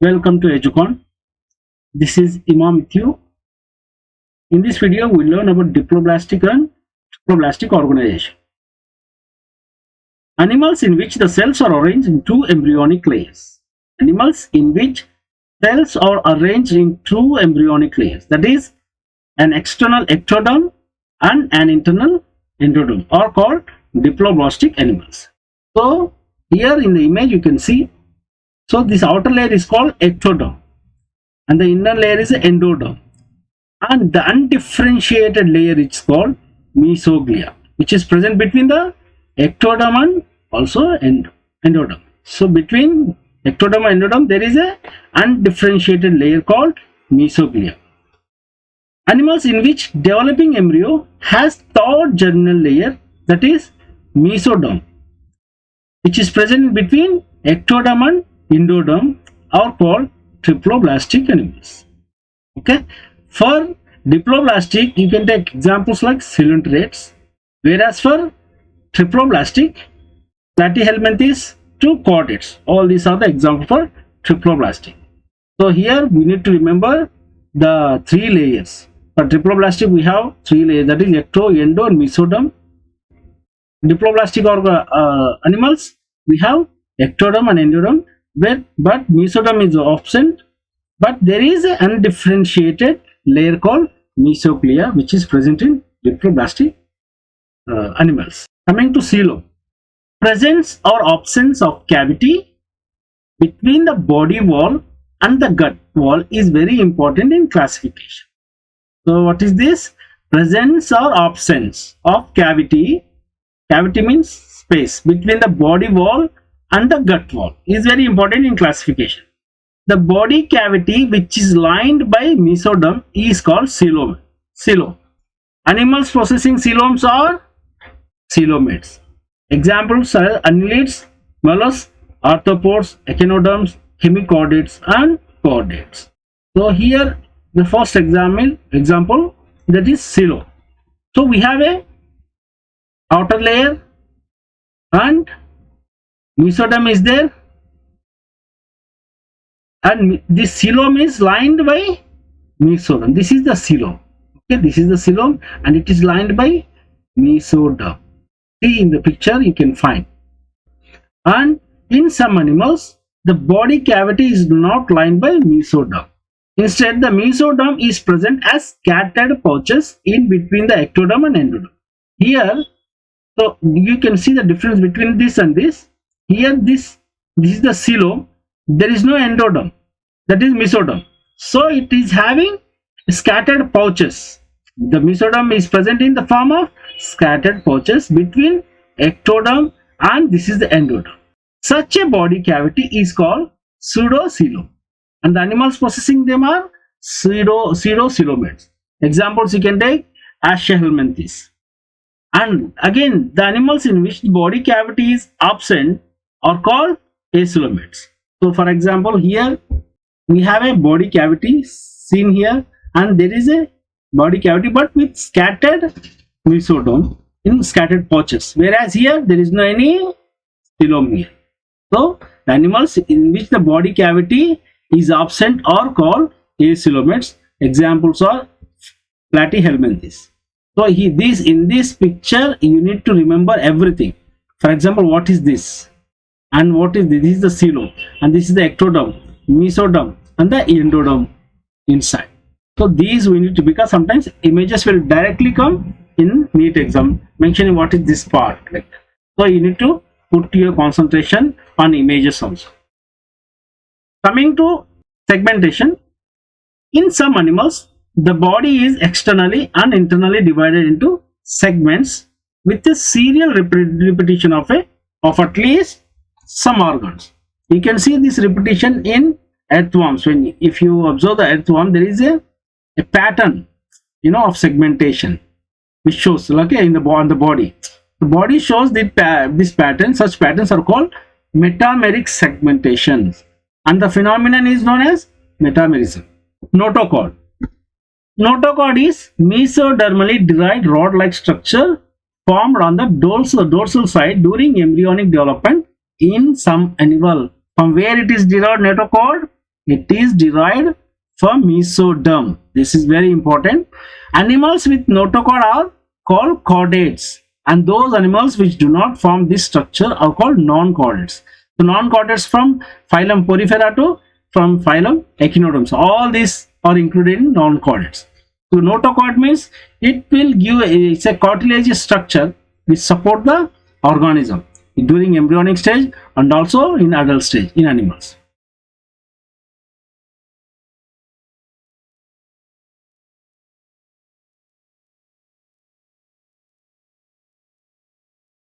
Welcome to Educon. This is Imam with you. In this video, we learn about diploblastic and triploblastic organization. Animals in which the cells are arranged in two embryonic layers. Animals in which cells are arranged in two embryonic layers. That is, an external ectoderm and an internal endoderm are called diploblastic animals. So, here in the image you can see, so this outer layer is called ectoderm and the inner layer is the endoderm, and the undifferentiated layer is called mesoglia, which is present between the ectoderm and also endoderm. So between ectoderm and endoderm there is a undifferentiated layer called mesoglia. Animals in which developing embryo has third germinal layer, that is mesoderm, which is present between ectoderm and endoderm, are called triploblastic animals. Okay, for diploblastic you can take examples like coelenterate, whereas for triploblastic platyhelminthes to chordates. All these are the examples for triploblastic. So here we need to remember the three layers. For triploblastic we have three layers, that is ecto, endo and mesoderm. Diploblastic animals we have ectoderm and endoderm, but mesoderm is absent, but there is an undifferentiated layer called mesoglia which is present in diploblastic animals. Coming to coelom, presence or absence of cavity between the body wall and the gut wall is very important in classification. So what is this? Presence or absence of cavity means space between the body wall and the gut wall is very important in classification. The body cavity which is lined by mesoderm is called coelom. Animals possessing coeloms are coelomates. Examples are annelids, mollusks, arthropods, echinoderms, hemichordates and chordates. So here the first example, that is coelom. So we have a outer layer and mesoderm is there, and this coelom is lined by mesoderm. This is the coelom. Okay, this is the coelom and it is lined by mesoderm. See in the picture you can find. And in some animals the body cavity is not lined by mesoderm. Instead, the mesoderm is present as scattered pouches in between the ectoderm and endoderm. Here, so you can see the difference between this and this. Here, this is the coelom. There is no endoderm, that is mesoderm. So it is having scattered pouches. The mesoderm is present in the form of scattered pouches between ectoderm and this is the endoderm. Such a body cavity is called pseudocoelom, and the animals possessing them are pseudocoelomates. Examples you can take Aschelminthes. And again, the animals in which the body cavity is absent are called acoelomates. So for example, here we have a body cavity seen here, and there is a body cavity but with scattered mesoderm in scattered pouches, whereas here there is no any coelom here. So the animals in which the body cavity is absent are called acoelomates. Examples are platyhelminthes. So in this picture you need to remember everything. For example, what is this and what is this? This is the coelom and this is the ectoderm, mesoderm and the endoderm inside. So these we need to, because sometimes images will directly come in NEET exam mentioning what is this part. So you need to put your concentration on images also. Coming to segmentation, in some animals the body is externally and internally divided into segments with a serial repetition of at least some organs. You can see this repetition in earthworms. If you observe the earthworm, there is a pattern, of segmentation which shows on the body. The body shows this pattern. Such patterns are called metameric segmentations, and the phenomenon is known as metamerism. Notochord. Notochord is mesodermally derived rod-like structure formed on the dorsal side during embryonic development in some animal. From where it is derived, notochord? It is derived from mesoderm. This is very important. Animals with notochord are called chordates, and those animals which do not form this structure are called non-chordates. So non-chordates from phylum Porifera to from phylum Echinoderm. So all these are included in non-chordates. So notochord means it will give it's a cartilaginous structure which support the organism during embryonic stage and also in adult stage in animals.